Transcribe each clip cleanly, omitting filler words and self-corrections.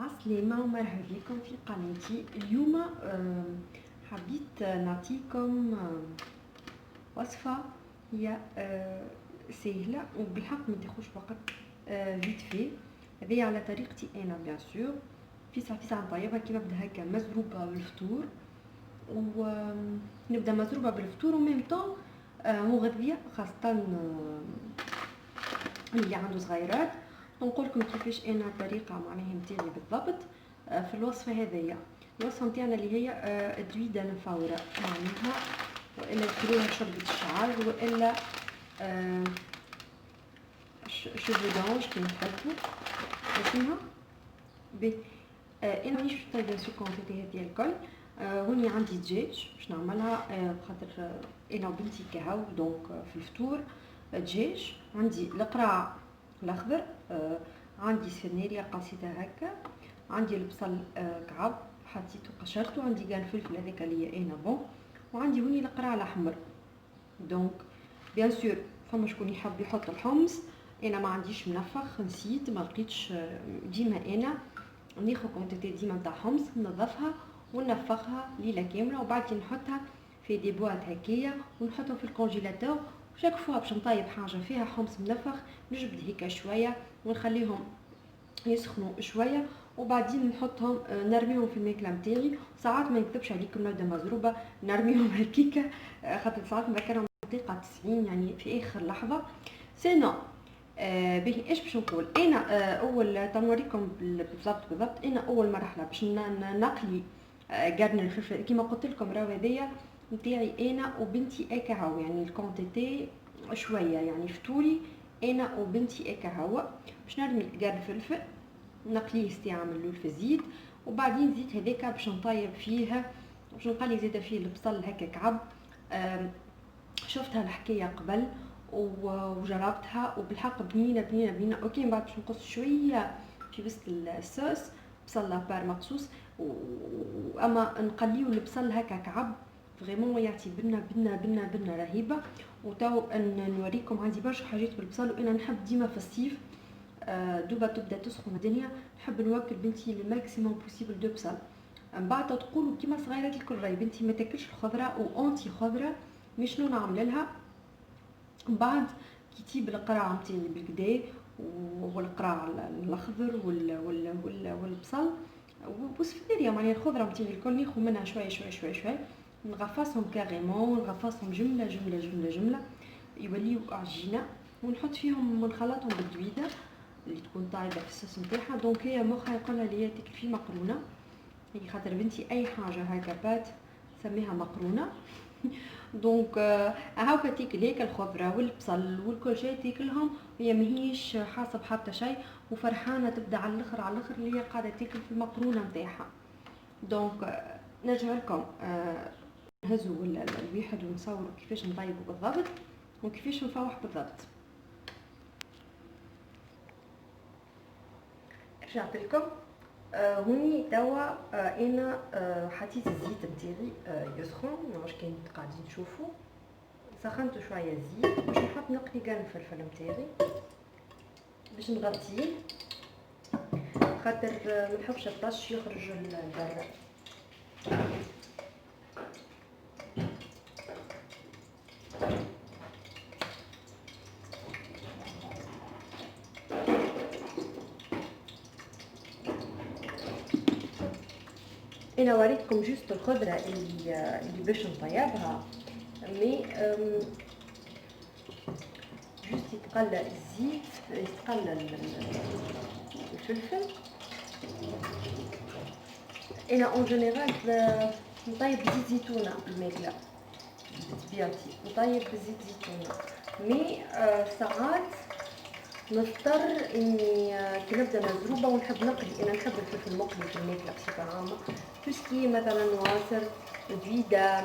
عسلامة ومرحبا بكم في قناتي. اليوم حبيت نعطيكم وصفة هي سهلة وبالحق ما تاخذش وقت، فيت في هذه على طريقتي انا بيان سور. فيسع نطيبها كي نبدا هكا مزروبة بالفطور، ونبدا مزروبة بالفطور وميم طون مغذية، خاصة اللي عنده صغيرات. نقول لكم كيفاش انا الطريقه معناها نتاعي بالضبط في الوصفه هذيا. الوصفه نتاعنا اللي هي الدويده الفورة معناها، والا يقولوها شوربه الشعر، والا شوفودونج كي تحبوا اسمها. انا مانيش طايبه سو كونتيتي هذه الكل. هوني عندي دجاج باش نعملها، خاطر انا وبنتي كهو دونك في الفطور. دجاج، عندي القراع الاخضر، عندي سفناريا قصيده هكا، عندي البصل كعب حطيته قشرته، عندي كان فلفل هذاك اللي هي انا بون، وعندي هوني القراع الاحمر. دونك بيان سور فما شكون يحب يحط الحمص، انا ما عنديش منفخ، نسيت ما لقيتش. ديما انا ناخذ كونتيتي ديما تاع حمص، ننظفها وننفخها ليله كامله، وبعدين نحطها في دي بواط هكايا ونحطهم في الكونجيلاتور. شاك فوا باش نطيب حاجه فيها حمص منفخ نجبد هيك شويه ونخليهم يسخنوا شويه، وبعدين نحطهم نرميهم في الماكله نتاعي. ساعات ما نكذبش عليكم نبدا مزروبه نرميهم هكيكا، خاطر ساعات نذكرهم دقيقه 90 يعني في اخر لحظه. سينو باهي ايش باش نقول انا. اول تنوريكم بالضبط انا اول مرحله باش نقلي قرن الفلفل كيما قلت لكم. راهو هذيا نتاعي انا وبنتي اكاهو، يعني الكونتيتي شويه، يعني فطوري انا وبنتي اكاهو. باش نرمي قرن الفلفل نقليه ساعه من الاول في الزيت، وبعدين زيت هذاك باش نطيب فيه، باش نقلي زيت فيه البصل هكا كعب. شفتها الحكايه قبل وجربتها وبالحق بنينه. اوكي من بعد باش نقص شويه في وسط الصوص بصل لابار مقصوص، اما نقليو البصل هكا كعب فريمون يعطي بنه رهيبه. وتو نوريكم عندي برشا حاجات بالبصل، وانا نحب ديما في الصيف دوبا تبدا تسخن الدنيا نحب نوكل بنتي الماكسيموم بوسيبل دو بصل. من بعد تقولوا كيما صغيرات الكل راهي بنتي ما تاكلش الخضره وانتي خضره، مش شنو نعمل لها؟ من بعد كي تجيب القرع نتاعي بالكدا والقرع الاخضر والبصل والسفناريا معناها الخضره نتاعي الكل ناخذ منها شويه نغفصهم كاريمون، نغفصهم جمله يوليو عجينه، ونحط فيهم ونخلطهم بالدويده اللي تكون طايبه في الصوص نتاعها. دونك هي مخها يقولها لي تاكل فيه مقرونه، هي خاطر بنتي اي حاجه هكا بات سميها مقرونه. دونك هاكا تاكل هيك الخضره والبصل والكل شيء تاكلهم، هي ماهيش حاسه بحتى شيء وفرحانه تبدا على الاخر اللي هي قاعده تاكل في المقرونه نتاعها. دونك نرجع لكم نهزوا الواحد ونصوروا كيفاش نطيبوا بالضبط وكيفاش نفوح بالضبط. رجعت لكم هوني توا. انا حطيت الزيت نتاعي يسخن، واش كاين قاعدين تشوفوا سخنت شويه الزيت باش نحط نقلي قرن الفلفل نتاعي باش نغطيه، خاطر ما نحبش الطش يخرج لبرا. انا وريتكم جوست الخضره اللي باش نطيبها، مي جوست يتقلى الزيت يتقلى الفلفل. انا اون جينيرال نطيب بزيت زيتونه الماكله بطبيعتي، نطيب بزيت زيتونه، مي ساعات نضطر اني كي نبدا مزروبه ونحب نقلي. انا نحب الفلفل المقلي في الماكله بصفه عامه، توسكي مثلا نواصر دويده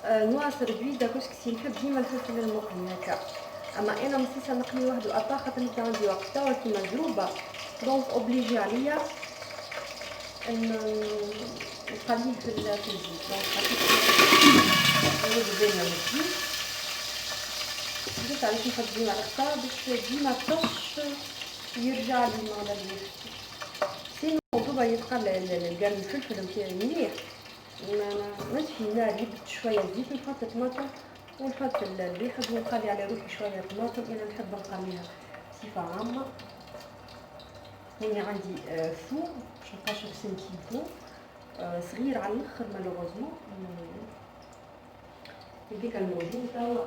نواصر دويده كسكسي، نحب ديما الفلفل المقلي هكا. اما انا مسيسه نقلي وحده اطا خاطر نبدا عندي وقت توا كي مزروبه، دونك اوبليجي عليا نقليه في الزيت. دونك حطيت زينه الزيت، درت عليه نحط ديما الخضار باش ديما طش يرجع للماء اللي سينو دوبا يبقى القرن الفلفل نتاعي مليح. نطفي النار، يبرد شويه زيت، نحط الطماطم ونحط الواحد ونخلي على روحي شويه طماطم. انا نحب نقليها بصفه عامه. هوني عندي ثوم باش نقشر سنتي ثوم صغير على الاخر مالوغوزمون. هذيك الموجود توا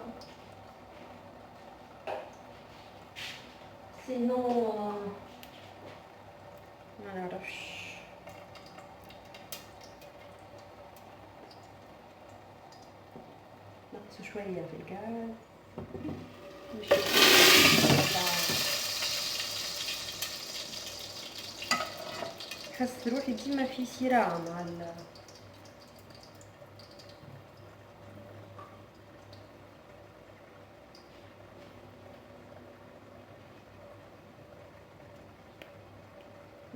سينو ما نعرفش. نقص شويه في الغاز باش نحس روحي ديما في صراع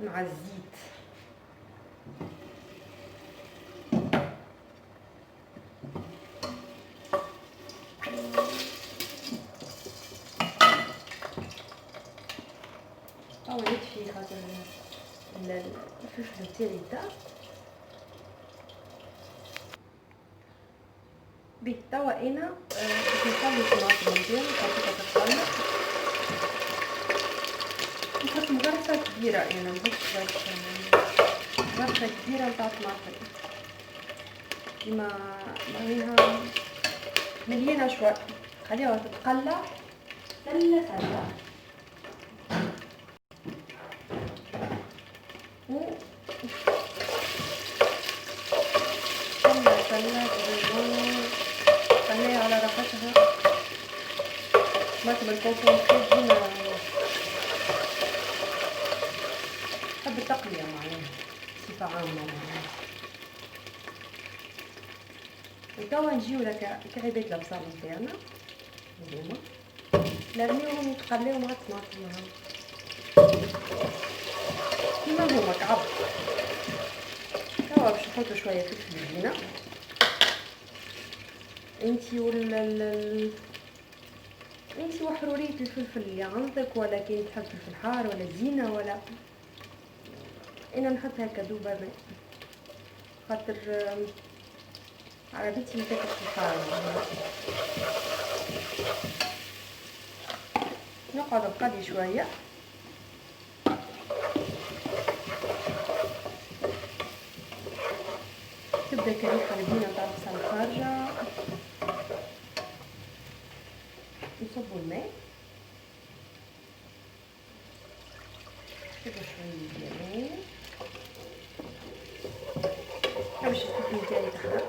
مع الزيت. توا نطفي خاطر الفلفل تاعي دار. بيه توا انا باش نخلي الطماطم نتاعي نحطها تتخلط. نحط مغرفه كبيره، انا نحطش مغرفه كبيره نتاع طماطم كيما معناها مليانه شويه. خليها تتقلى 3 ساعات خليها على راحتها. طماطم الكونفونتري ديما تحب التقلية معناها بصفة عامة معناها. وتوا نجيو لك كعبات البصل نتاعنا هذوما نرميوهم يتقلاو مع الطماطم كيما هما كعب. توا باش نحطو شوية فلفل زينة. انتي وحرورية الفلفل اللي عندك، ولا كان تحب فلفل حار ولا زينة، ولا انا نحط هكا دوبا ماء خاطر عربيتي ما تاكلش الحار. نقعد نقلي شويه تبدا كريحه البنينه تاع البصل خارجه. نصبوا الماء كده شويه ديال باش الفلفل تاعي تحرق.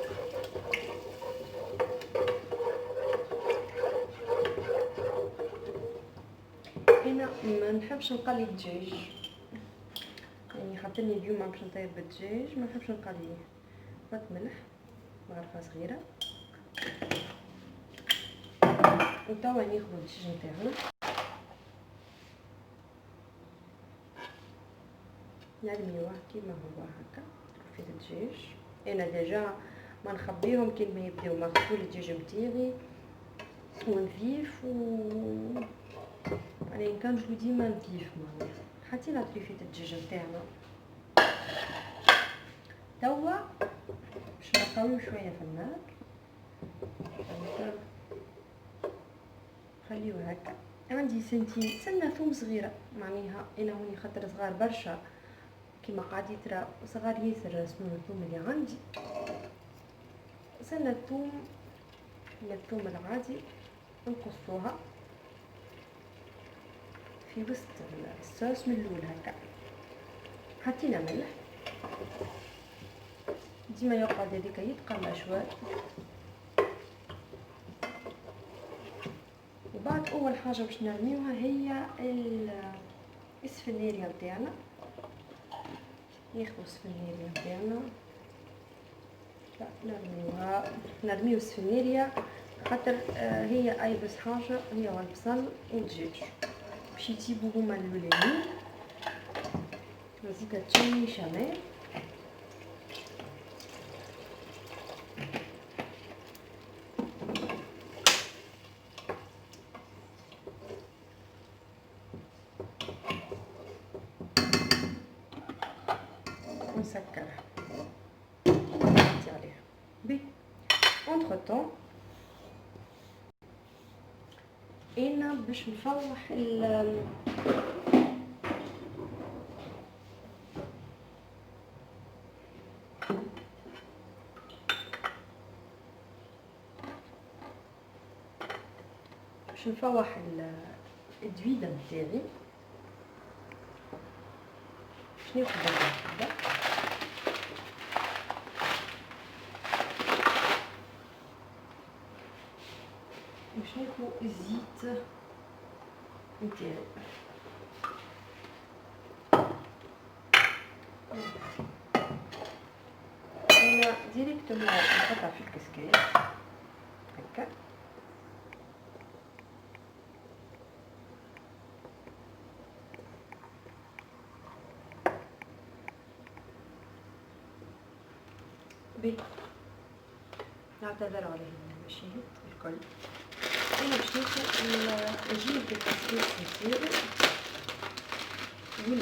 انا ما نحبش نقلي الدجاج، يعني خاطرني اليوم باش نطيب بالدجاج ما نحبش نقليه. نحط ملح مغرفه صغيره وتوا ناخذ الدجاج نتاعنا نرميوه كيما هو هكا في الدجاج. انا ديجا ما نخبيهم كي ما يبداو مغسول الدجاج نتاعي ونظيف يعني كنجلو ديما نظيف معناها. حطينا طريفه الدجاج نتاعنا توا باش نقاوم شويه في النار. خليوه هكا. عندي سنه ثوم صغيره معناها انا هوني خاطر صغار برشا كيما قاعد ترى صغار ياسر سنون الثوم اللي عندي. سنه ثوم من الثوم العادي نقصوها في وسط الصوص من الاول هكا. حطينا ملح ديما يقعد هذيك يتقلى شويه. وبعد اول حاجه باش نرميوها هي السفناريا نتاعنا. ناخذ السفناريا نتاعنا نرميو السفناريا خاطر هي ايبس حاجه هي والبصل والدجاج باش يطيبوا هما الاولانيين. نزيد تشمي شمال طون. انا باش نفوح باش نفوح الدويده نتاعي. باش ناخذ هكذا باش ناخذ الزيت نتاعي. انا ديريكتومون نحطها في الكسكاس هكا. نعتذر على المشاهد الكل. انا باش ناخذ العجين في الكسكاس نتاعي باش فريمون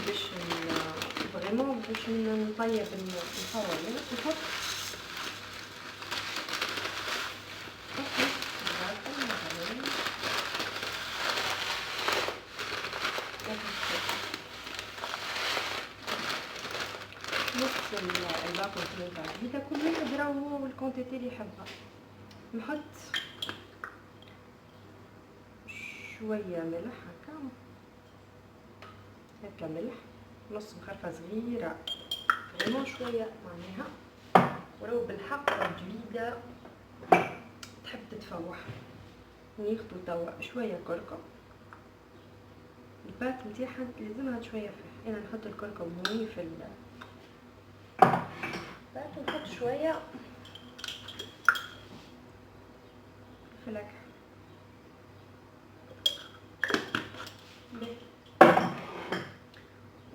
باش نطيب الفواكه. نحط نص الباكو تاع البيضه. كل واحد راهو هو والكونتيتي اللي يحبها. نحط شويه ملح هكا ملح، نص مخرفه صغيره فريمون شويه معناها. وراهو بالحق الجليده تحب تتفوح. ناخدو توا شويه كركم. البات نتاعها لازمها شويه فيه. انا نحط الكركم هوني في البات ونحط شويه في الاكل.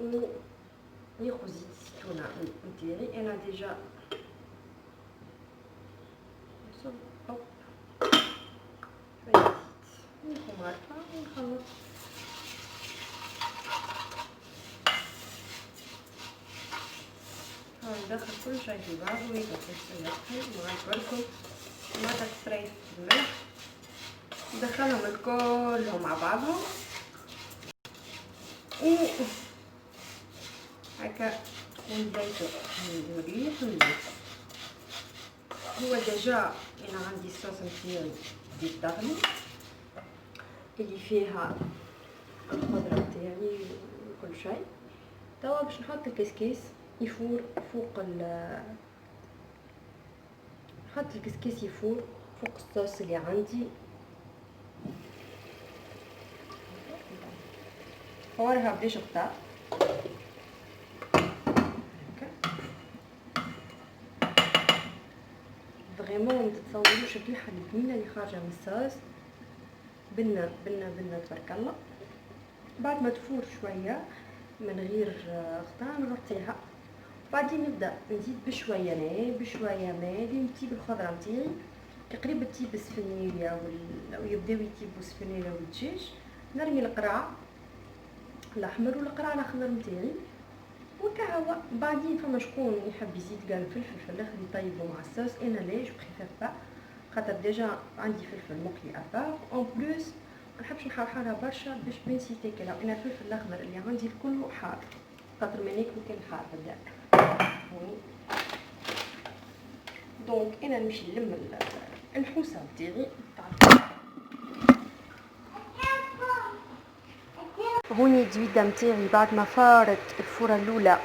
وناخذ زيت الزيتونه نتاعي. انا ديجا نصب شويه زيت، ناخذ مرقه ونخلط. ندخل كل شيء في بعضه ويدخل مع الكركم مع تكسريت الملح. ندخلهم كلهم مع بعضهم هكا ونزيتو مريح ونزيت. هو ديجا انا عندي الصوص نتاعي دي تغلي اللي فيها الخضره نتاعي وكل شيء. توا باش نحط الكسكس يفور فوق نحط الكسكس يفور فوق الصوص اللي عندي. فورها بديش اختار فريمون متتصوروش الريحه البنينه اللي خارجه من الصوص. بنه بنه بنه تبارك الله. بعد ما تفور شويه من غير خضار نغطيها. بعدين نبدا نزيد بشويه ماء لين تطيب الخضره نتاعي تقريبا تطيب السفنيه ويبداو يطيبوا السفنيه والدجاج. نرمي القرع الاحمر والقرع الاخضر نتاعي وكهو. بعدين فما شكون يحب يزيد قال فلفل في الاخر يطيبوا مع الصوص. انا ليش بريفير با خاطر ديجا عندي فلفل مقلي افار اون بلوس ما نحبش نحرحرها برشا باش ما نسيت ناكلها. انا الفلفل الاخضر اللي عندي الكل حار خاطر ما ناكل كان حار بالدار. دونك انا نمشي نلم الحوسه نتاعي. هوني الدويده نتاعي بعد ما فارت الفوره الاولى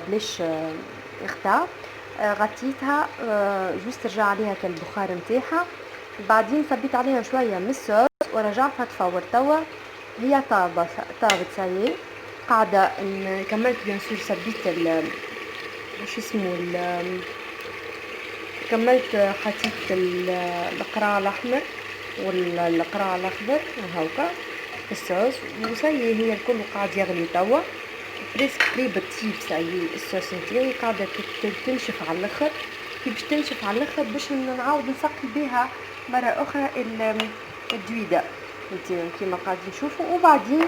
بلاش اختار غطيتها جوست رجع عليها كالبخار نتاعها. بعدين صبيت عليها شويه من الصوص ورجعتها تفور. توا هي طابت سايي قاعده كملت بيان سور صبيت واش اسمه كملت خطيت القرع الاحمر والقرع الاخضر وهكا الصوص وسايي هي الكل قاعد يغلي. توا بريسك قريبه تطيب سايي الصوص نتاعي قاعده تنشف على الاخر. كي باش تنشف على الاخر باش نعاود نسقي بها مره اخرى الدويده نتاعي كيما قاعدين نشوفوا. وبعدين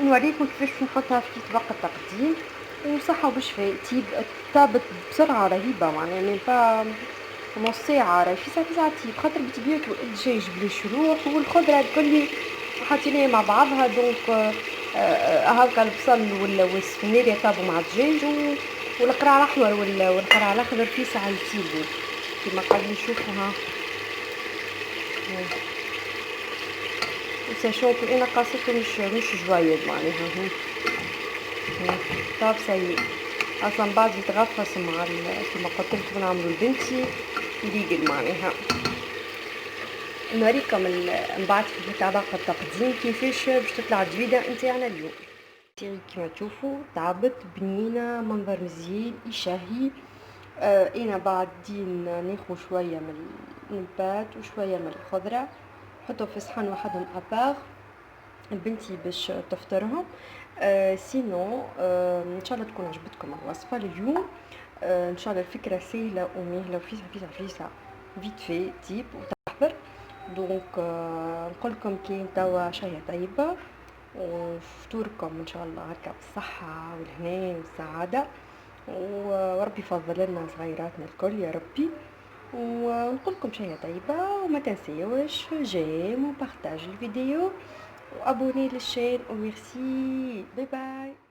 نوريكم كيفاش نحطها في طبق التقديم وصحه وبشفاء. طابت بسرعه رهيبه معناها نص ساعه راهي في ساعتين خاطر باش بياكلوا الدجاج بلا شروح والخضره الكل حاطينها مع بعضها. دونك هاكا البصل والسفنير يطابوا مع الدجاج والقرع الاحمر والقرع الاخضر في ساعه يطيبوا كيما قاعدين نشوفوا. ها وساشون كو انا قاصته مش جوايد معناها. طاب سي اصلا بعد يتغفص مع كيما قلت لكم نعملوا لبنتي ليقل معناها. نوريكم من بعد في طبق التقديم كيفاش باش تطلع الجويده نتاعنا اليوم. كيما تشوفوا طابت بنينه منظر مزيان يشهي. انا بعدين ناخذ شويه من البات وشويه من الخضره نحطهم في صحن وحدهم ابار لبنتي باش تفطرهم. سينو ان شاء الله تكون عجبتكم الوصفه اليوم. ان شاء الله الفكره سهله ومهله وفيسا فيت في تيب وتحضر. دونك نقول لكم كي توا شهيه طيبه وفطوركم ان شاء الله هكا بالصحه والهنا والسعاده وربي يفضل لنا صغيراتنا الكل يا ربي. ونقول لكم شهيه طيبه وما تنسيوش جيم وبارطاج الفيديو وابوني للشين وميرسي. باي باي.